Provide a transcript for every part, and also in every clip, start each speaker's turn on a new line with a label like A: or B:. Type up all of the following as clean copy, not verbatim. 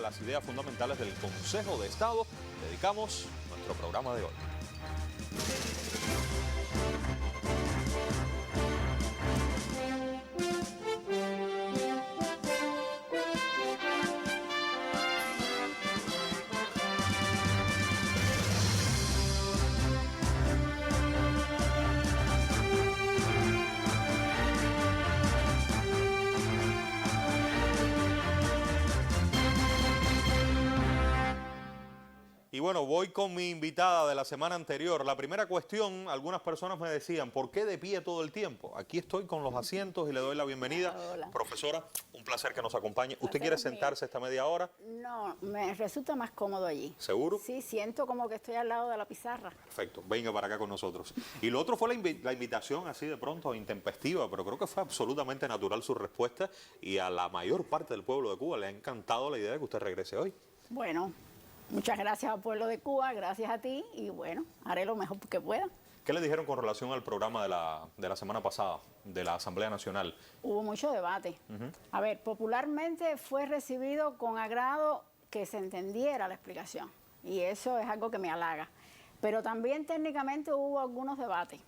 A: las ideas fundamentales del Consejo de Estado, dedicamos nuestro programa de hoy. Y bueno, voy con mi invitada de la semana anterior. La primera cuestión, algunas personas me decían, ¿por qué de pie todo el tiempo? Aquí estoy con los asientos y le doy la bienvenida.
B: Hola.
A: Profesora, un placer que nos acompañe. ¿Usted quiere sentarse esta media hora?
B: No, me resulta más cómodo allí.
A: ¿Seguro?
B: Sí, siento como que estoy al lado de la pizarra.
A: Perfecto, venga para acá con nosotros. Y lo otro fue la invitación así de pronto, intempestiva, pero creo que fue absolutamente natural su respuesta y a la mayor parte del pueblo de Cuba le ha encantado la idea de que usted regrese hoy.
B: Bueno, muchas gracias al pueblo de Cuba, gracias a ti y bueno, haré lo mejor que pueda.
A: ¿Qué le dijeron con relación al programa de la semana pasada, de la Asamblea Nacional?
B: Hubo mucho debate. A ver, popularmente fue recibido con agrado que se entendiera la explicación y eso es algo que me halaga. Pero también técnicamente hubo algunos debates.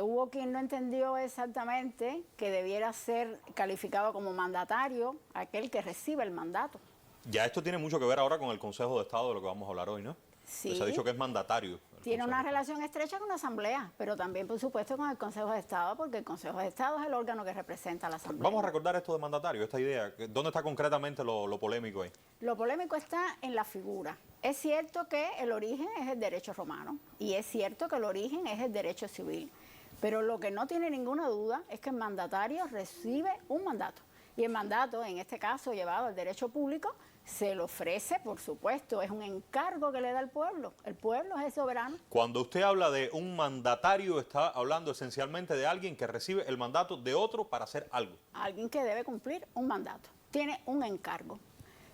B: Hubo quien no entendió exactamente que debiera ser calificado como mandatario aquel que recibe el mandato.
A: Ya esto tiene mucho que ver ahora con el Consejo de Estado de lo que vamos a hablar hoy, ¿no?
B: Sí.
A: Se ha dicho que es mandatario.
B: Tiene una relación estrecha con la Asamblea, pero también, por supuesto, con el Consejo de Estado, porque el Consejo de Estado es el órgano que representa a la Asamblea.
A: Vamos a recordar esto de mandatario, esta idea. ¿Dónde está concretamente lo polémico ahí?
B: Lo polémico está en la figura. Es cierto que el origen es el derecho romano y es cierto que el origen es el derecho civil, pero lo que no tiene ninguna duda es que el mandatario recibe un mandato. Y el mandato, en este caso llevado al derecho público, se lo ofrece, por supuesto, es un encargo que le da el pueblo. El pueblo es el soberano.
A: Cuando usted habla de un mandatario, está hablando esencialmente de alguien que recibe el mandato de otro para hacer algo.
B: Alguien que debe cumplir un mandato, tiene un encargo.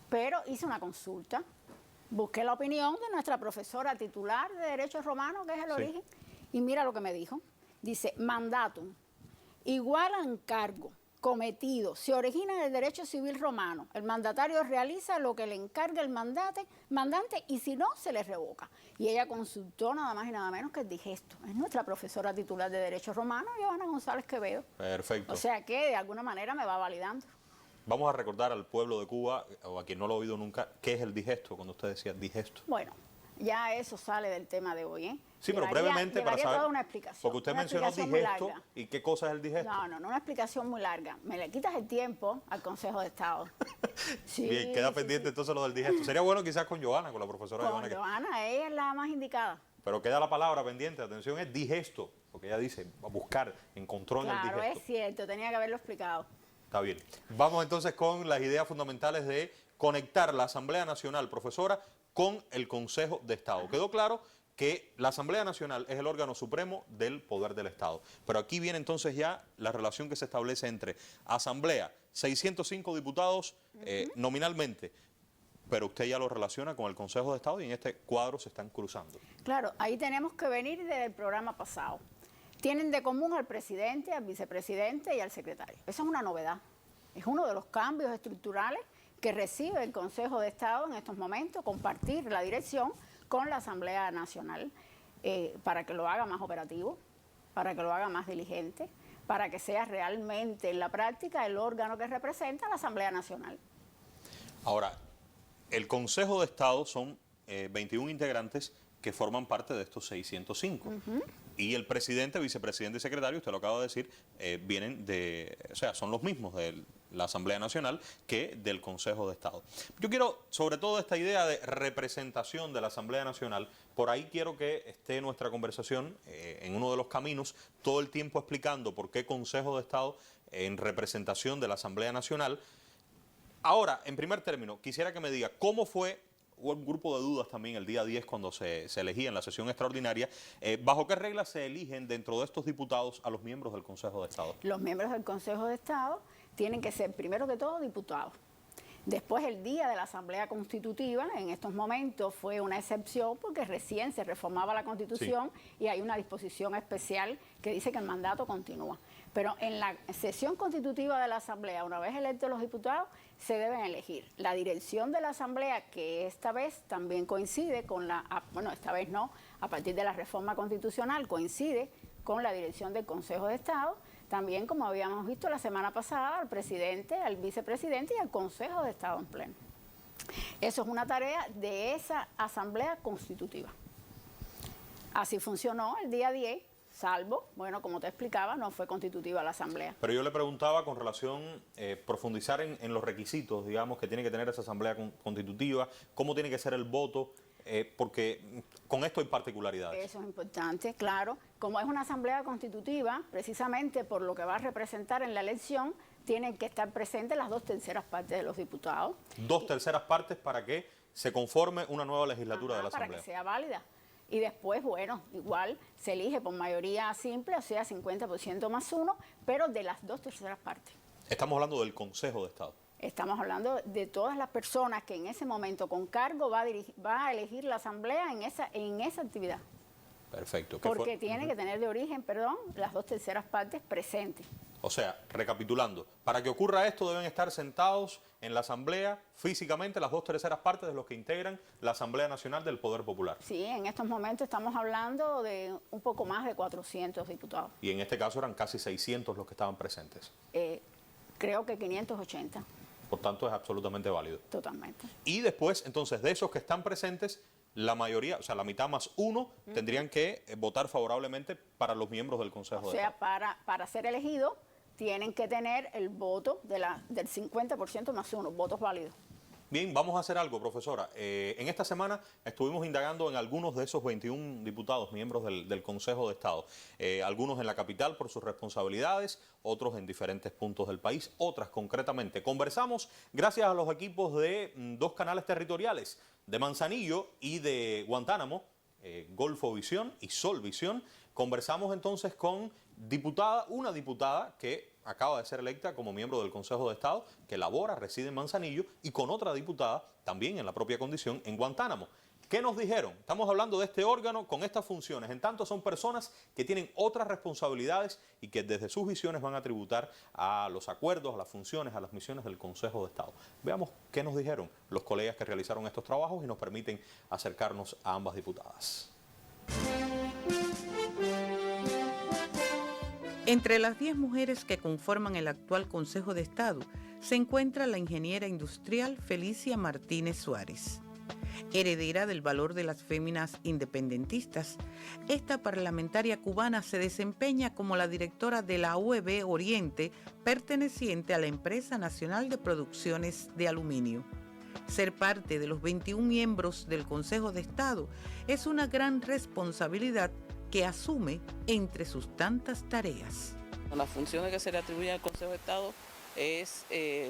B: Pero hice una consulta, busqué la opinión de nuestra profesora titular de Derecho Romano, que es el origen, y mira lo que me dijo. Dice, mandatum, igual a encargo cometido, se origina en el derecho civil romano. El mandatario realiza lo que le encarga el mandante y si no, se le revoca. Y ella consultó nada más y nada menos que el digesto. Es nuestra profesora titular de Derecho Romano, Giovanna González Quevedo.
A: Perfecto.
B: O sea que de alguna manera me va validando.
A: Vamos a recordar al pueblo de Cuba, o a quien no lo ha oído nunca, ¿qué es el digesto? Cuando usted decía digesto.
B: Bueno, ya eso sale del tema de hoy, ¿eh?
A: Sí, pero brevemente para saber,
B: toda una explicación,
A: porque usted mencionó digesto, ¿y qué cosa es el digesto?
B: No, una explicación muy larga. Me le quitas el tiempo al Consejo de Estado.
A: Sí, bien, queda pendiente entonces lo del digesto. Sería bueno quizás con Giovanna, con la profesora
B: Con Giovanna, ella es la más indicada.
A: Pero queda la palabra pendiente, atención, es digesto, porque ella dice, a buscar, encontró en el digesto.
B: Claro, es cierto, tenía que haberlo explicado.
A: Está bien. Vamos entonces con las ideas fundamentales de conectar la Asamblea Nacional, profesora, con el Consejo de Estado. Quedó claro que la Asamblea Nacional es el órgano supremo del poder del Estado. Pero aquí viene entonces ya la relación que se establece entre Asamblea, 605 diputados nominalmente, pero usted ya lo relaciona con el Consejo de Estado y en este cuadro se están cruzando.
B: Claro, ahí tenemos que venir desde el programa pasado. Tienen de común al presidente, al vicepresidente y al secretario. Esa es una novedad. Es uno de los cambios estructurales que recibe el Consejo de Estado en estos momentos, compartir la dirección con la Asamblea Nacional para que lo haga más operativo, para que lo haga más diligente, para que sea realmente en la práctica el órgano que representa a la Asamblea Nacional.
A: Ahora, el Consejo de Estado son 21 integrantes que forman parte de estos 605. Y el presidente, vicepresidente y secretario, usted lo acaba de decir, vienen de, o sea, son los mismos de la Asamblea Nacional que del Consejo de Estado. Yo quiero, sobre todo esta idea de representación de la Asamblea Nacional, por ahí quiero que esté nuestra conversación en uno de los caminos, todo el tiempo explicando por qué Consejo de Estado en representación de la Asamblea Nacional. Ahora, en primer término, quisiera que me diga cómo fue. Hubo un grupo de dudas también el día 10 cuando se elegía en la sesión extraordinaria. ¿Bajo qué reglas se eligen dentro de estos diputados a los miembros del Consejo de Estado?
B: Los miembros del Consejo de Estado tienen que ser, primero que todo, diputados. Después, el día de la Asamblea Constitutiva, en estos momentos fue una excepción porque recién se reformaba la Constitución y hay una disposición especial que dice que el mandato continúa. Pero en la sesión constitutiva de la Asamblea, una vez electos los diputados, se deben elegir. La dirección de la Asamblea, que esta vez también coincide con esta vez no, a partir de la reforma constitucional coincide con la dirección del Consejo de Estado, también como habíamos visto la semana pasada, al presidente, al vicepresidente y al Consejo de Estado en pleno. Eso es una tarea de esa Asamblea Constitutiva. Así funcionó el día 10, salvo, bueno, como te explicaba, no fue constitutiva la Asamblea.
A: Pero yo le preguntaba con relación, profundizar en los requisitos, digamos, que tiene que tener esa Asamblea Constitutiva, cómo tiene que ser el voto, porque con esto hay particularidades.
B: Eso es importante, claro. Como es una Asamblea Constitutiva, precisamente por lo que va a representar en la elección, tienen que estar presentes las 2/3 partes de los diputados.
A: 2/3 partes para que se conforme una nueva legislatura de la Asamblea.
B: Para que sea válida. Y después, bueno, igual se elige por mayoría simple, o sea, 50% más 1, pero de las 2/3 partes.
A: Estamos hablando del Consejo de Estado.
B: Estamos hablando de todas las personas que en ese momento con cargo va a elegir la Asamblea en esa actividad.
A: Perfecto.
B: Porque tiene que tener de origen, las 2/3 partes presentes.
A: O sea, recapitulando, para que ocurra esto deben estar sentados en la Asamblea físicamente las 2/3 partes de los que integran la Asamblea Nacional del Poder Popular.
B: Sí, en estos momentos estamos hablando de un poco más de 400 diputados.
A: Y en este caso eran casi 600 los que estaban presentes.
B: Creo que 580.
A: Por tanto, es absolutamente válido.
B: Totalmente.
A: Y después, entonces, de esos que están presentes, la mayoría, o sea, la mitad más 1, tendrían que votar favorablemente para los miembros del Consejo de Estado.
B: O sea, para ser elegido, tienen que tener el voto del 50% más 1, votos válidos.
A: Bien, vamos a hacer algo, profesora. En esta semana estuvimos indagando en algunos de esos 21 diputados, miembros del Consejo de Estado. Algunos en la capital por sus responsabilidades, otros en diferentes puntos del país, otras concretamente. Conversamos gracias a los equipos de 2 canales territoriales, de Manzanillo y de Guantánamo, Golfo Visión y Sol Visión. Conversamos entonces con una diputada que acaba de ser electa como miembro del Consejo de Estado, que labora, reside en Manzanillo, y con otra diputada, también en la propia condición, en Guantánamo. ¿Qué nos dijeron? Estamos hablando de este órgano con estas funciones. En tanto, son personas que tienen otras responsabilidades y que desde sus visiones van a tributar a los acuerdos, a las funciones, a las misiones del Consejo de Estado. Veamos qué nos dijeron los colegas que realizaron estos trabajos y nos permiten acercarnos a ambas diputadas.
C: Entre las 10 mujeres que conforman el actual Consejo de Estado se encuentra la ingeniera industrial Felicia Martínez Suárez. Heredera del valor de las féminas independentistas, esta parlamentaria cubana se desempeña como la directora de la UEB Oriente, perteneciente a la Empresa Nacional de Producciones de Aluminio. Ser parte de los 21 miembros del Consejo de Estado es una gran responsabilidad que asume entre sus tantas tareas.
D: Las funciones que se le atribuyen al Consejo de Estado es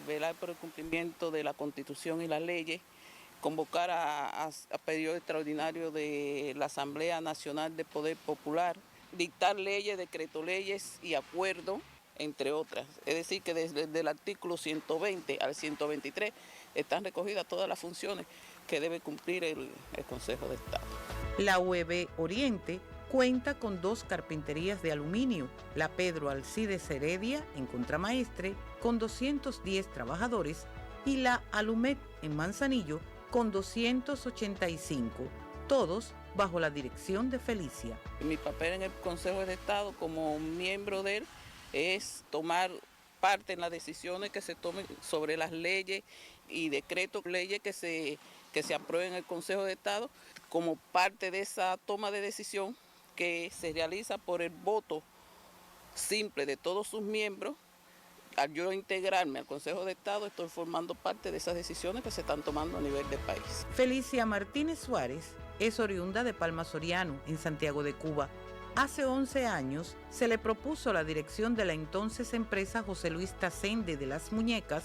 D: velar por el cumplimiento de la Constitución y las leyes, convocar a periodo extraordinario de la Asamblea Nacional de Poder Popular, dictar leyes, decretoleyes y acuerdos, entre otras. Es decir, que desde el artículo 120 al 123 están recogidas todas las funciones que debe cumplir el Consejo de Estado.
C: La UEB Oriente cuenta con 2 carpinterías de aluminio, la Pedro Alcides Heredia en Contramaestre con 210 trabajadores y la Alumet en Manzanillo con 285, todos bajo la dirección de Felicia.
D: Mi papel en el Consejo de Estado como miembro de él es tomar parte en las decisiones que se tomen sobre las leyes y decretos, leyes que se aprueben en el Consejo de Estado. Como parte de esa toma de decisión que se realiza por el voto simple de todos sus miembros, al yo integrarme al Consejo de Estado, estoy formando parte de esas decisiones que se están tomando a nivel del país.
C: Felicia Martínez Suárez es oriunda de Palma Soriano, en Santiago de Cuba. Hace 11 años se le propuso la dirección de la entonces empresa José Luis Tacende de las Muñecas,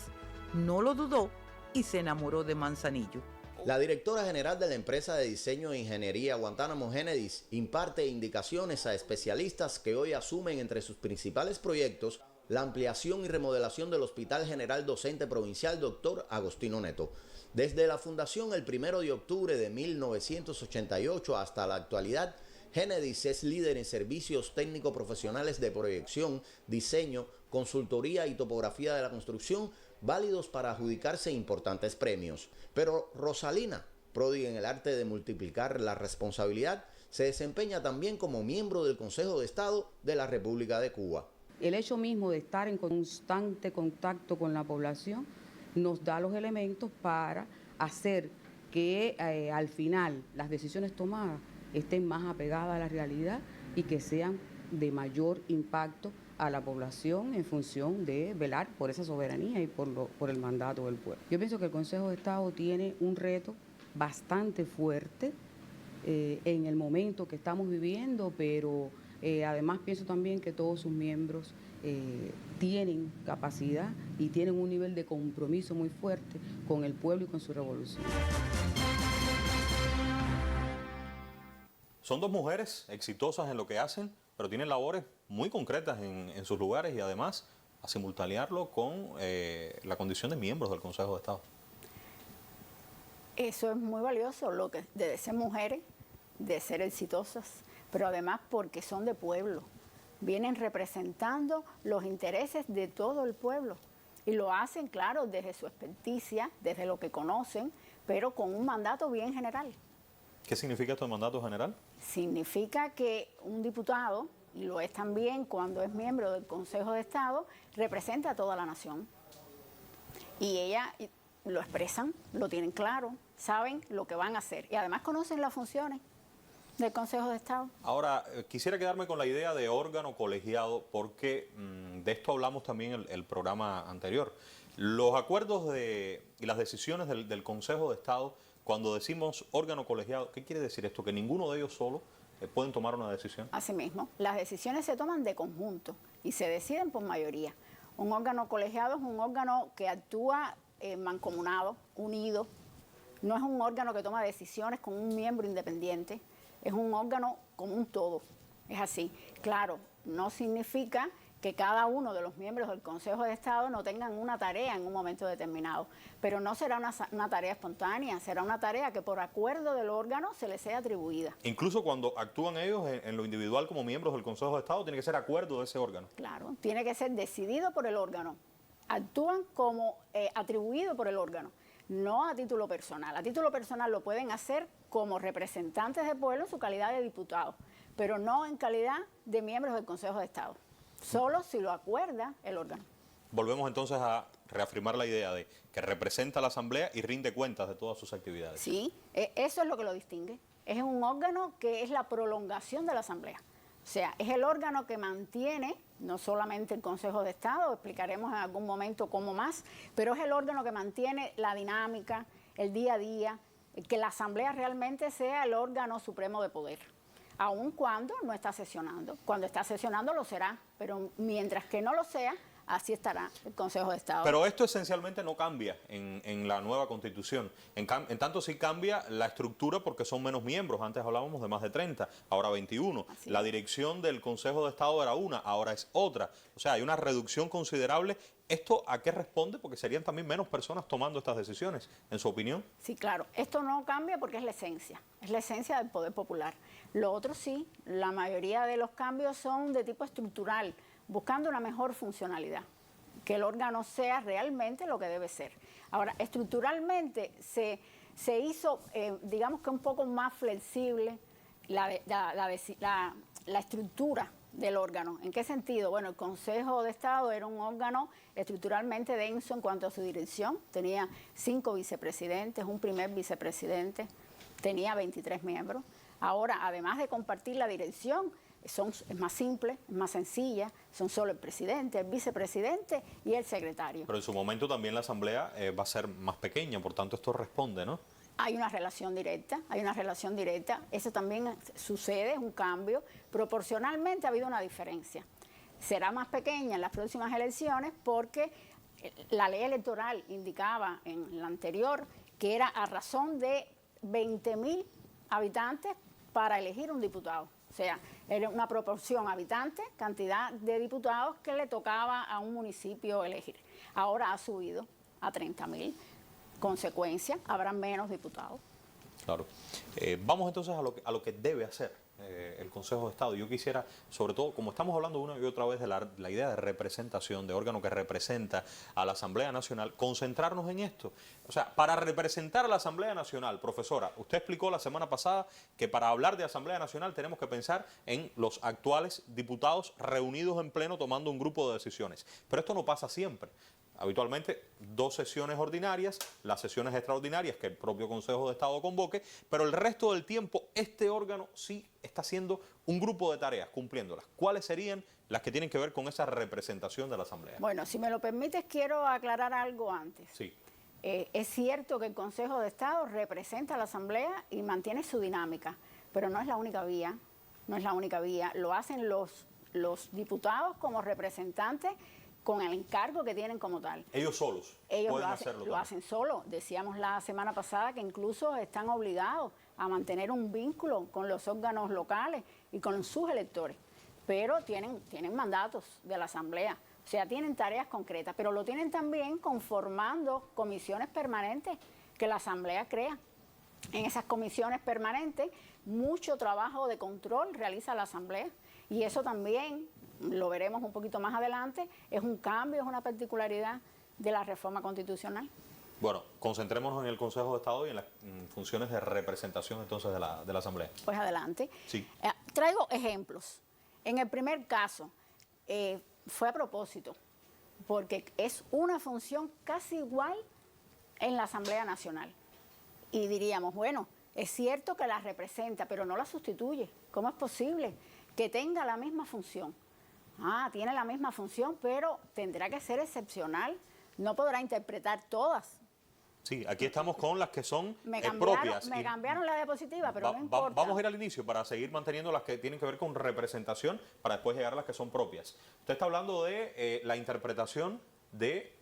C: no lo dudó y se enamoró de Manzanillo.
E: La directora general de la empresa de diseño e ingeniería Guantánamo Génedis imparte indicaciones a especialistas que hoy asumen entre sus principales proyectos la ampliación y remodelación del Hospital General Docente Provincial Dr. Agostino Neto. Desde la fundación el 1 de octubre de 1988 hasta la actualidad, Génedis es líder en servicios técnico-profesionales de proyección, diseño, consultoría y topografía de la construcción, válidos para adjudicarse importantes premios. Pero Rosalina, pródiga en el arte de multiplicar la responsabilidad, se desempeña también como miembro del Consejo de Estado de la República de Cuba.
F: El hecho mismo de estar en constante contacto con la población nos da los elementos para hacer que al final las decisiones tomadas estén más apegadas a la realidad y que sean de mayor impacto a la población en función de velar por esa soberanía y por el mandato del pueblo. Yo pienso que el Consejo de Estado tiene un reto bastante fuerte en el momento que estamos viviendo, pero además pienso también que todos sus miembros tienen capacidad y tienen un nivel de compromiso muy fuerte con el pueblo y con su revolución.
A: Son dos mujeres exitosas en lo que hacen, pero tienen labores muy concretas en sus lugares y además a simultanearlo con la condición de miembros del Consejo de Estado.
B: Eso es muy valioso, lo que de ser mujeres, de ser exitosas, pero además porque son de pueblo. Vienen representando los intereses de todo el pueblo y lo hacen, claro, desde su experticia, desde lo que conocen, pero con un mandato bien general.
A: ¿Qué significa esto de mandato general?
B: Significa que un diputado, y lo es también cuando es miembro del Consejo de Estado, representa a toda la nación. Y ellas lo expresan, lo tienen claro, saben lo que van a hacer y además conocen las funciones del Consejo de Estado.
A: Ahora, quisiera quedarme con la idea de órgano colegiado porque de esto hablamos también en el programa anterior. Los acuerdos y las decisiones del Consejo de Estado, cuando decimos órgano colegiado, ¿qué quiere decir esto? ¿Que ninguno de ellos solo pueden tomar una decisión?
B: Asimismo, las decisiones se toman de conjunto y se deciden por mayoría. Un órgano colegiado es un órgano que actúa mancomunado, unido. No es un órgano que toma decisiones con un miembro independiente, es un órgano como un todo, es así. Claro, no significa que cada uno de los miembros del Consejo de Estado no tengan una tarea en un momento determinado, pero no será una tarea espontánea, será una tarea que por acuerdo del órgano se les sea atribuida.
A: Incluso cuando actúan ellos en lo individual como miembros del Consejo de Estado, tiene que ser acuerdo de ese órgano.
B: Claro, tiene que ser decidido por el órgano. Actúan como atribuido por el órgano, no a título personal. A título personal lo pueden hacer como representantes del pueblo en su calidad de diputados, pero no en calidad de miembros del Consejo de Estado. Solo si lo acuerda el órgano.
A: Volvemos entonces a reafirmar la idea de que representa a la Asamblea y rinde cuentas de todas sus actividades.
B: Sí, eso es lo que lo distingue. Es un órgano que es la prolongación de la Asamblea. O sea, es el órgano que mantiene, no solamente el Consejo de Estado, explicaremos en algún momento cómo más, pero es el órgano que mantiene la dinámica, el día a día, que la Asamblea realmente sea el órgano supremo de poder. Aun cuando no está sesionando. Cuando está sesionando lo será, pero mientras que no lo sea, así estará el Consejo de Estado.
A: Pero esto esencialmente no cambia en la nueva Constitución. En tanto sí cambia la estructura porque son menos miembros. Antes hablábamos de más de 30, ahora 21.
B: Así
A: La
B: es.
A: dirección del Consejo de Estado era una, ahora es otra. O sea, hay una reducción considerable. ¿Esto a qué responde? Porque serían también menos personas tomando estas decisiones, en su opinión.
B: Sí, claro. Esto no cambia porque es la esencia del poder popular. Lo otro sí, la mayoría de los cambios son de tipo estructural, buscando una mejor funcionalidad, que el órgano sea realmente lo que debe ser. Ahora, estructuralmente se hizo, digamos que un poco más flexible la estructura del órgano. ¿En qué sentido? Bueno, el Consejo de Estado era un órgano estructuralmente denso en cuanto a su dirección. Tenía 5 vicepresidentes, un primer vicepresidente, tenía 23 miembros. Ahora, además de compartir la dirección, es más simple, es más sencilla, son solo el presidente, el vicepresidente y el secretario.
A: Pero en su momento también la Asamblea va a ser más pequeña, por tanto esto responde, ¿no?
B: Hay una relación directa, eso también sucede, es un cambio. Proporcionalmente ha habido una diferencia. Será más pequeña en las próximas elecciones porque la ley electoral indicaba en la anterior que era a razón de 20.000 habitantes para elegir un diputado. O sea, era una proporción habitante, cantidad de diputados que le tocaba a un municipio elegir. Ahora ha subido a 30.000. Consecuencia, habrá menos diputados.
A: Claro. Vamos entonces a lo que debe hacer el Consejo de Estado. Yo quisiera, sobre todo, como estamos hablando una y otra vez de la idea de representación, de órgano que representa a la Asamblea Nacional, concentrarnos en esto. O sea, para representar a la Asamblea Nacional, profesora, usted explicó la semana pasada que para hablar de Asamblea Nacional tenemos que pensar en los actuales diputados reunidos en pleno tomando un grupo de decisiones. Pero esto no pasa siempre. Habitualmente 2 sesiones ordinarias, las sesiones extraordinarias que el propio Consejo de Estado convoque, pero el resto del tiempo este órgano sí está haciendo un grupo de tareas, cumpliéndolas. ¿Cuáles serían las que tienen que ver con esa representación de la Asamblea?
B: Bueno, si me lo permites, quiero aclarar algo antes.
A: Sí.
B: Es cierto que el Consejo de Estado representa a la Asamblea y mantiene su dinámica, pero no es la única vía, no es la única vía. Lo hacen los diputados como representantes con el encargo que tienen como tal.
A: Ellos solos pueden hacerlo.
B: Lo hacen solos. Decíamos la semana pasada que incluso están obligados a mantener un vínculo con los órganos locales y con sus electores, pero tienen mandatos de la Asamblea. O sea, tienen tareas concretas, pero lo tienen también conformando comisiones permanentes que la Asamblea crea. En esas comisiones permanentes, mucho trabajo de control realiza la Asamblea y eso también, lo veremos un poquito más adelante, es un cambio, es una particularidad de la reforma constitucional.
A: Bueno, concentrémonos en el Consejo de Estado y en las funciones de representación entonces de la Asamblea.
B: Pues adelante.
A: Sí.
B: Traigo ejemplos. En el primer caso, fue a propósito, porque es una función casi igual en la Asamblea Nacional. Y diríamos, bueno, es cierto que la representa, pero no la sustituye. ¿Cómo es posible que tenga la misma función? Tiene la misma función, pero tendrá que ser excepcional. No podrá interpretar todas.
A: Sí, aquí estamos con las que son
B: propias.
A: Me
B: cambiaron la diapositiva, pero no importa.
A: Vamos a ir al inicio para seguir manteniendo las que tienen que ver con representación para después llegar a las que son propias. Usted está hablando de la interpretación de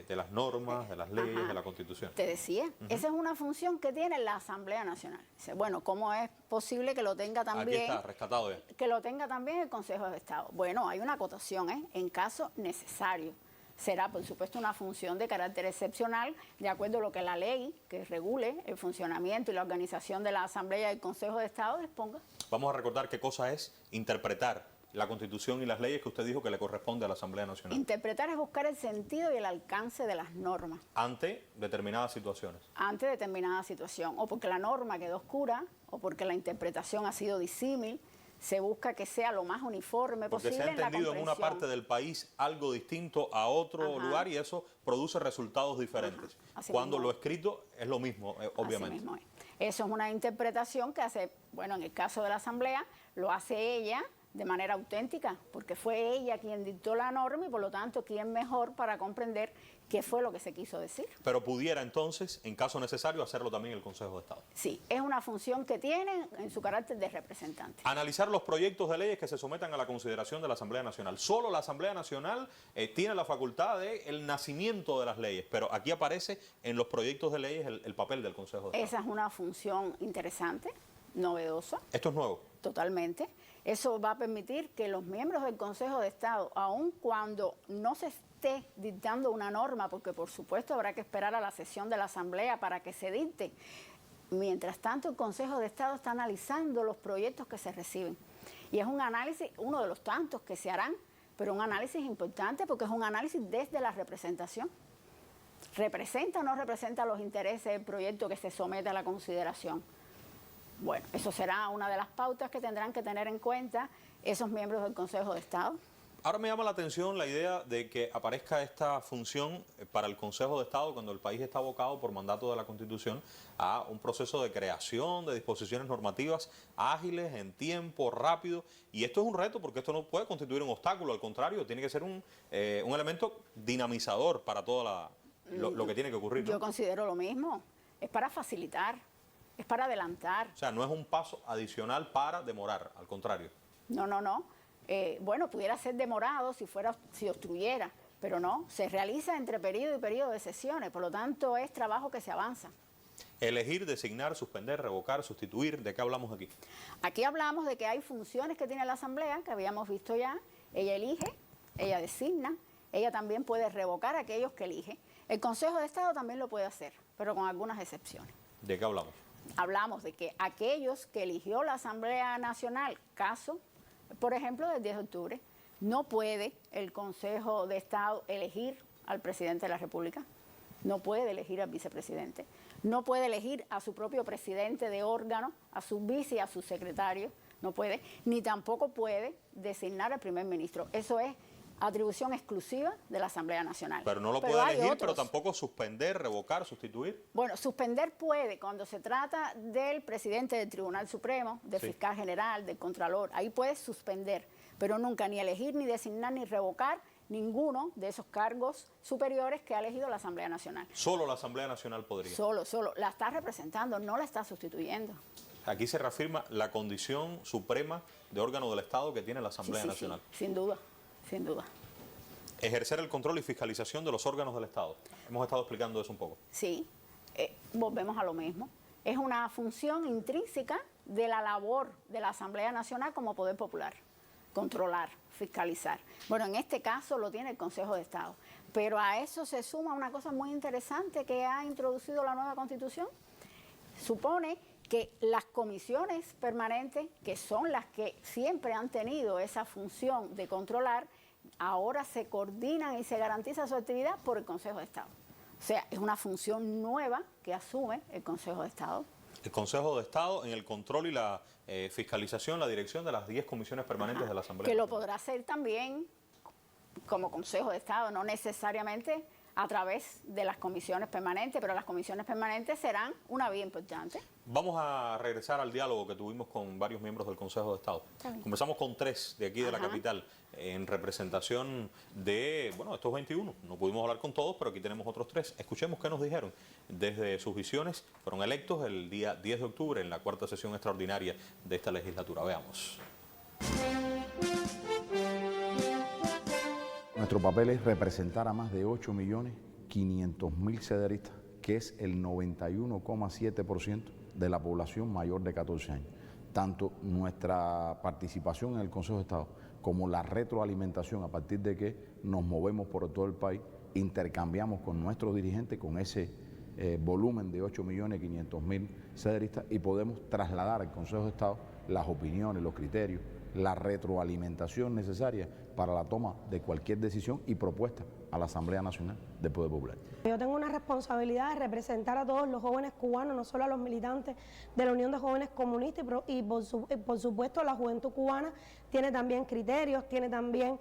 A: las normas, de las leyes, de la Constitución.
B: Te decía, esa es una función que tiene la Asamblea Nacional. Dice, bueno, ¿cómo es posible que lo tenga también?
A: Aquí está, rescatado ya.
B: Que lo tenga también el Consejo de Estado. Bueno, hay una acotación, en caso necesario. Será, por supuesto, una función de carácter excepcional, de acuerdo a lo que la ley que regule el funcionamiento y la organización de la Asamblea y el Consejo de Estado disponga.
A: Vamos a recordar qué cosa es interpretar la Constitución y las leyes que usted dijo que le corresponde a la Asamblea Nacional.
B: Interpretar es buscar el sentido y el alcance de las normas.
A: Ante determinadas situaciones.
B: Ante determinada situación, o porque la norma quedó oscura, o porque la interpretación ha sido disímil. Se busca que sea lo más uniforme posible.
A: Porque se ha entendido en una parte del país algo distinto a otro lugar y eso produce resultados diferentes. Cuando lo escrito es lo mismo, obviamente.
B: Así mismo es. Eso es una interpretación que hace, bueno, en el caso de la Asamblea, lo hace ella de manera auténtica, porque fue ella quien dictó la norma y por lo tanto, ¿quién mejor para comprender qué fue lo que se quiso decir?
A: Pero pudiera entonces, en caso necesario, hacerlo también el Consejo de Estado.
B: Sí, es una función que tiene en su carácter de representante.
A: Analizar los proyectos de leyes que se sometan a la consideración de la Asamblea Nacional. Solo la Asamblea Nacional tiene la facultad del nacimiento de las leyes, pero aquí aparece en los proyectos de leyes el papel del Consejo de Estado.
B: Esa es una función interesante, novedosa.
A: ¿Esto es nuevo?
B: Totalmente. Eso va a permitir que los miembros del Consejo de Estado, aun cuando no se esté dictando una norma, porque por supuesto habrá que esperar a la sesión de la Asamblea para que se dicte, mientras tanto el Consejo de Estado está analizando los proyectos que se reciben. Y es un análisis, uno de los tantos que se harán, pero un análisis importante porque es un análisis desde la representación. ¿Representa o no representa los intereses del proyecto que se somete a la consideración? Bueno, eso será una de las pautas que tendrán que tener en cuenta esos miembros del Consejo de Estado.
A: Ahora me llama la atención la idea de que aparezca esta función para el Consejo de Estado cuando el país está abocado por mandato de la Constitución a un proceso de creación de disposiciones normativas ágiles, en tiempo, rápido. Y esto es un reto porque esto no puede constituir un obstáculo, al contrario, tiene que ser un elemento dinamizador para todo lo que tiene que ocurrir, ¿no?
B: Yo considero lo mismo, es para facilitar. Es para adelantar.
A: O sea, no es un paso adicional para demorar, al contrario.
B: No. Bueno, pudiera ser demorado si obstruyera, pero no, se realiza entre periodo y periodo de sesiones, por lo tanto es trabajo que se avanza.
A: Elegir, designar, suspender, revocar, sustituir, ¿de qué hablamos aquí?
B: Aquí hablamos de que hay funciones que tiene la Asamblea, que habíamos visto ya, ella elige, ella designa, ella también puede revocar a aquellos que elige. El Consejo de Estado también lo puede hacer, pero con algunas excepciones.
A: ¿De qué hablamos?
B: hablamos de que aquellos que eligió la Asamblea Nacional, caso, por ejemplo, del 10 de octubre, no puede el Consejo de Estado elegir al presidente de la República, no puede elegir al vicepresidente, no puede elegir a su propio presidente de órgano, a su vice y a su secretario, no puede, ni tampoco puede designar al primer ministro. Eso es atribución exclusiva de la Asamblea Nacional.
A: Pero no lo puede elegir, pero tampoco suspender, revocar, sustituir.
B: Bueno, suspender puede cuando se trata del presidente del Tribunal Supremo, del fiscal general, del contralor. Ahí puede suspender, pero nunca ni elegir, ni designar, ni revocar ninguno de esos cargos superiores que ha elegido la Asamblea Nacional.
A: Solo la Asamblea Nacional podría.
B: Solo. La está representando, no la está sustituyendo.
A: Aquí se reafirma la condición suprema de órgano del Estado que tiene la Asamblea Nacional.
B: Sí, sin duda. Sin duda.
A: Ejercer el control y fiscalización de los órganos del Estado. Hemos estado explicando eso un poco.
B: Sí, volvemos a lo mismo. Es una función intrínseca de la labor de la Asamblea Nacional como poder popular. Controlar, fiscalizar. Bueno, en este caso lo tiene el Consejo de Estado. Pero a eso se suma una cosa muy interesante que ha introducido la nueva Constitución. Supone que las comisiones permanentes, que son las que siempre han tenido esa función de controlar, ahora se coordinan y se garantiza su actividad por el Consejo de Estado. O sea, es una función nueva que asume el Consejo de Estado.
A: El Consejo de Estado en el control y la fiscalización, la dirección de las 10 comisiones permanentes de la Asamblea.
B: Que lo podrá hacer también como Consejo de Estado, no necesariamente a través de las comisiones permanentes, pero las comisiones permanentes serán una vía importante.
A: Vamos a regresar al diálogo que tuvimos con varios miembros del Consejo de Estado. Conversamos con 3 de aquí de la capital en representación de, bueno, estos 21. No pudimos hablar con todos, pero aquí tenemos otros 3. Escuchemos qué nos dijeron. Desde sus visiones, fueron electos el día 10 de octubre en la 4ª sesión extraordinaria de esta legislatura. Veamos.
G: Nuestro papel es representar a más de 8.500.000 cederistas, que es el 91,7% de la población mayor de 14 años. Tanto nuestra participación en el Consejo de Estado como la retroalimentación a partir de que nos movemos por todo el país, intercambiamos con nuestros dirigentes con ese volumen de 8.500.000 cederistas y podemos trasladar al Consejo de Estado las opiniones, los criterios, la retroalimentación necesaria para la toma de cualquier decisión y propuesta a la Asamblea Nacional del Poder Popular.
H: Yo tengo una responsabilidad de representar a todos los jóvenes cubanos, no solo a los militantes de la Unión de Jóvenes Comunistas y por supuesto la juventud cubana tiene también criterios, tiene también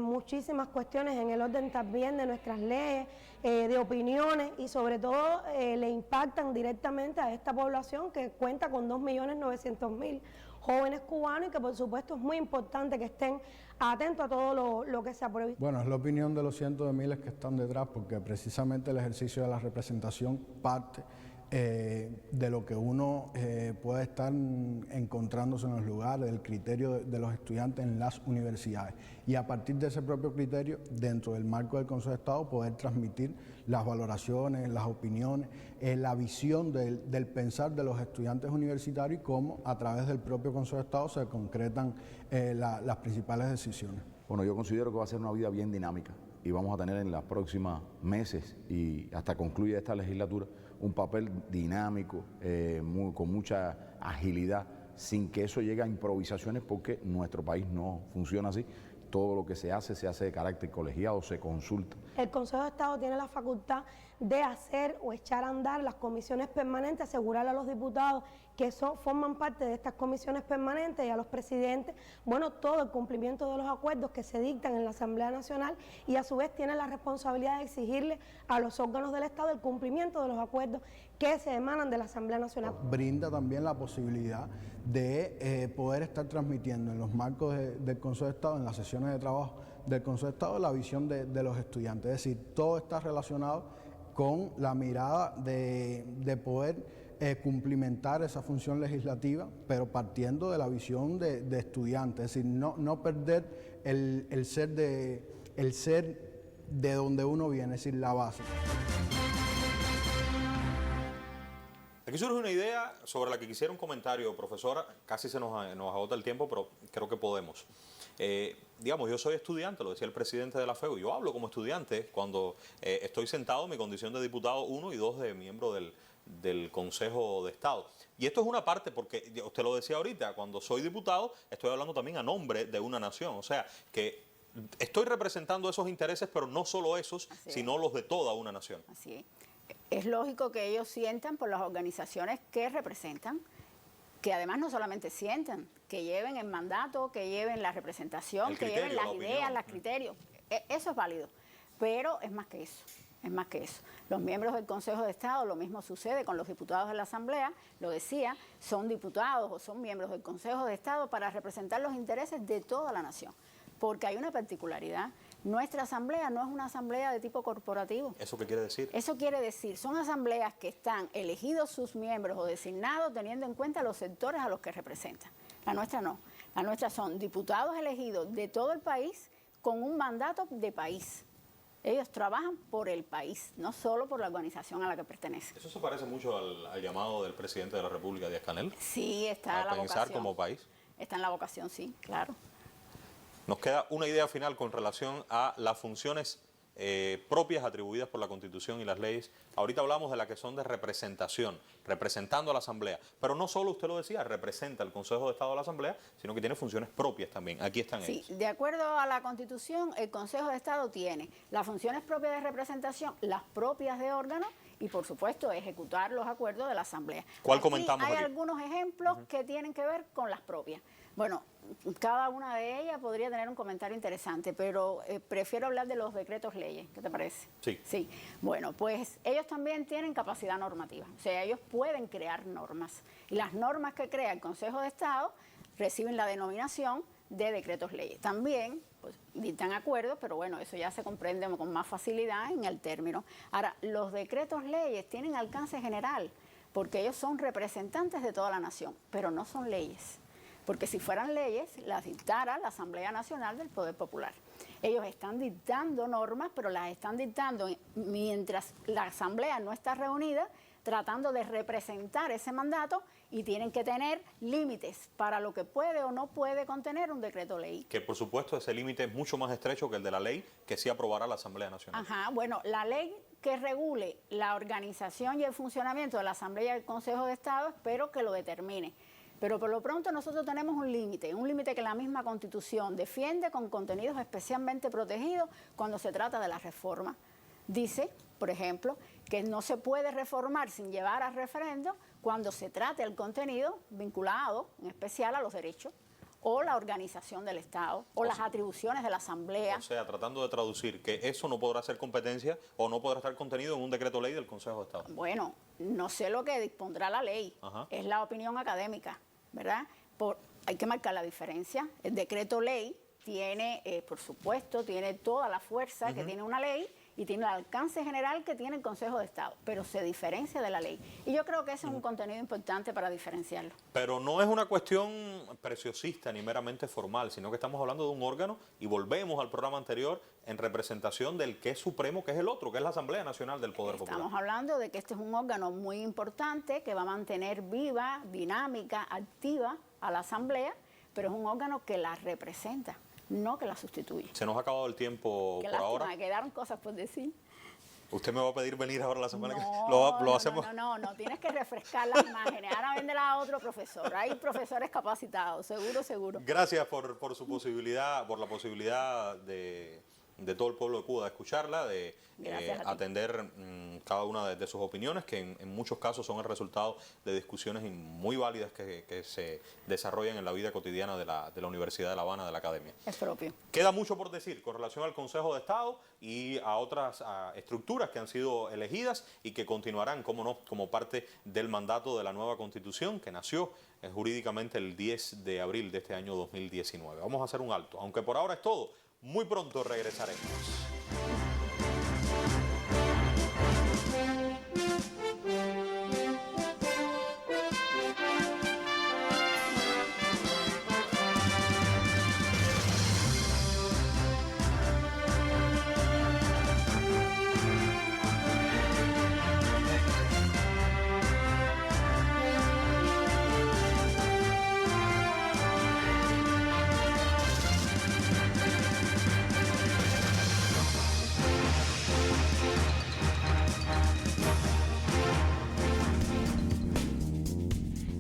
H: muchísimas cuestiones en el orden también de nuestras leyes, de opiniones y sobre todo le impactan directamente a esta población que cuenta con 2.900.000 jóvenes cubanos y que por supuesto es muy importante que estén atentos a todo lo que se apruebe.
I: Bueno, es la opinión de los cientos de miles que están detrás, porque precisamente el ejercicio de la representación parte de lo que uno puede estar encontrándose en los lugares, del criterio de los estudiantes en las universidades. Y a partir de ese propio criterio, dentro del marco del Consejo de Estado, poder transmitir las valoraciones, las opiniones, la visión del pensar de los estudiantes universitarios y cómo a través del propio Consejo de Estado se concretan las principales decisiones.
G: Bueno, yo considero que va a ser una vida bien dinámica y vamos a tener en los próximos meses y hasta concluya esta legislatura un papel dinámico, con mucha agilidad, sin que eso llegue a improvisaciones porque nuestro país no funciona así. Todo lo que se hace de carácter colegiado, se consulta.
H: El Consejo de Estado tiene la facultad de hacer o echar a andar las comisiones permanentes, asegurarle a los diputados que forman parte de estas comisiones permanentes y a los presidentes, bueno, todo el cumplimiento de los acuerdos que se dictan en la Asamblea Nacional y a su vez tiene la responsabilidad de exigirle a los órganos del Estado el cumplimiento de los acuerdos que se emanan de la Asamblea Nacional.
I: Brinda también la posibilidad de poder estar transmitiendo en los marcos del Consejo de Estado, en las sesiones de trabajo del Consejo de Estado, la visión de los estudiantes. Es decir, todo está relacionado con la mirada de poder cumplimentar esa función legislativa, pero partiendo de la visión de estudiantes, es decir, no perder el ser de donde uno viene, es decir, la base.
A: Aquí surge una idea sobre la que quisiera un comentario, profesora. Casi se nos agota el tiempo, pero creo que podemos. Digamos, yo soy estudiante, lo decía el presidente de la FEU, yo hablo como estudiante cuando estoy sentado en mi condición de diputado 1 y 2 de miembro del del Consejo de Estado. Y esto es una parte, porque usted lo decía ahorita, cuando soy diputado estoy hablando también a nombre de una nación, o sea que estoy representando esos intereses, pero no solo esos, sino los de toda una nación.
B: Así es. Es lógico que ellos sientan por las organizaciones que representan, que además no solamente sientan, que lleven el mandato, que lleven la representación, que lleven las ideas, los criterios. Eso es válido, pero es más que eso. Es más que eso. Los miembros del Consejo de Estado, lo mismo sucede con los diputados de la Asamblea, lo decía, son diputados o son miembros del Consejo de Estado para representar los intereses de toda la nación. Porque hay una particularidad. Nuestra asamblea no es una asamblea de tipo corporativo.
A: ¿Eso qué quiere decir?
B: Eso quiere decir, son asambleas que están elegidos sus miembros o designados teniendo en cuenta los sectores a los que representan. La nuestra no. La nuestra son diputados elegidos de todo el país con un mandato de país. Ellos trabajan por el país, no solo por la organización a la que pertenecen.
A: ¿Eso se parece mucho al llamado del presidente de la República, Díaz-Canel?
B: Sí, está
A: a
B: la
A: pensar
B: vocación.
A: como país.
B: Está en la vocación, sí, claro.
A: Nos queda una idea final con relación a las funciones propias atribuidas por la Constitución y las leyes. Ahorita hablamos de las que son de representación, representando a la Asamblea. Pero no solo, usted lo decía, representa el Consejo de Estado de la Asamblea, sino que tiene funciones propias también. Aquí están ellas.
B: Sí, de acuerdo a la Constitución, el Consejo de Estado tiene las funciones propias de representación, las propias de órgano y, por supuesto, ejecutar los acuerdos de la Asamblea.
A: ¿Cuál comentamos
B: hay
A: aquí?
B: algunos ejemplos que tienen que ver con las propias. Bueno, cada una de ellas podría tener un comentario interesante, pero prefiero hablar de los decretos leyes. ¿Qué te parece?
A: Sí.
B: Sí. Bueno, pues ellos también tienen capacidad normativa. O sea, ellos pueden crear normas. Y las normas que crea el Consejo de Estado reciben la denominación de decretos leyes. También pues, dictan acuerdos, pero bueno, eso ya se comprende con más facilidad en el término. Ahora, los decretos leyes tienen alcance general, porque ellos son representantes de toda la nación, pero no son leyes. Porque si fueran leyes, las dictara la Asamblea Nacional del Poder Popular. Ellos están dictando normas, pero las están dictando mientras la Asamblea no está reunida, tratando de representar ese mandato y tienen que tener límites para lo que puede o no puede contener un decreto ley.
A: Que por supuesto ese límite es mucho más estrecho que el de la ley que sí aprobará la Asamblea Nacional.
B: Ajá, bueno, la ley que regule la organización y el funcionamiento de la Asamblea y el Consejo de Estado, espero que lo determine. Pero por lo pronto nosotros tenemos un límite que la misma Constitución defiende con contenidos especialmente protegidos cuando se trata de la reforma. Dice, por ejemplo, que no se puede reformar sin llevar a referendo cuando se trate el contenido vinculado, en especial, a los derechos o la organización del Estado o las atribuciones de la Asamblea.
A: O sea, tratando de traducir que eso no podrá ser competencia o no podrá estar contenido en un decreto ley del Consejo de Estado.
B: Bueno, no sé lo que dispondrá la ley, es la opinión académica, ¿verdad? Hay que marcar la diferencia. El decreto ley tiene, por supuesto, tiene toda la fuerza que tiene una ley y tiene el alcance general que tiene el Consejo de Estado, pero se diferencia de la ley. Y yo creo que ese es un contenido importante para diferenciarlo.
A: Pero no es una cuestión preciosista ni meramente formal, sino que estamos hablando de un órgano y volvemos al programa anterior en representación del que es supremo, que es el otro, que es la Asamblea Nacional del Poder Popular.
B: Estamos hablando de que este es un órgano muy importante que va a mantener viva, dinámica, activa a la Asamblea, pero es un órgano que la representa, no que la sustituye.
A: Se nos ha acabado el tiempo
B: Qué
A: por
B: lástima,
A: ahora.
B: me quedaron cosas por decir.
A: ¿Usted me va a pedir venir ahora la semana que
B: No,
A: lo hacemos?
B: No, tienes que refrescar las imágenes. Ahora véndela a otro profesor. Hay profesores capacitados, seguro.
A: Gracias por su posibilidad, por la posibilidad de todo el pueblo de Cuba de escucharla, de atender cada una de sus opiniones, que en muchos casos son el resultado de discusiones muy válidas que se desarrollan en la vida cotidiana de la Universidad de La Habana, de la Academia.
B: Es propio.
A: Queda mucho por decir con relación al Consejo de Estado y a otras estructuras que han sido elegidas y que continuarán, como no, como parte del mandato de la nueva Constitución que nació jurídicamente el 10 de abril de este año 2019. Vamos a hacer un alto, aunque por ahora es todo. Muy pronto regresaremos.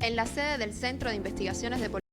J: en la sede del Centro de Investigaciones de Política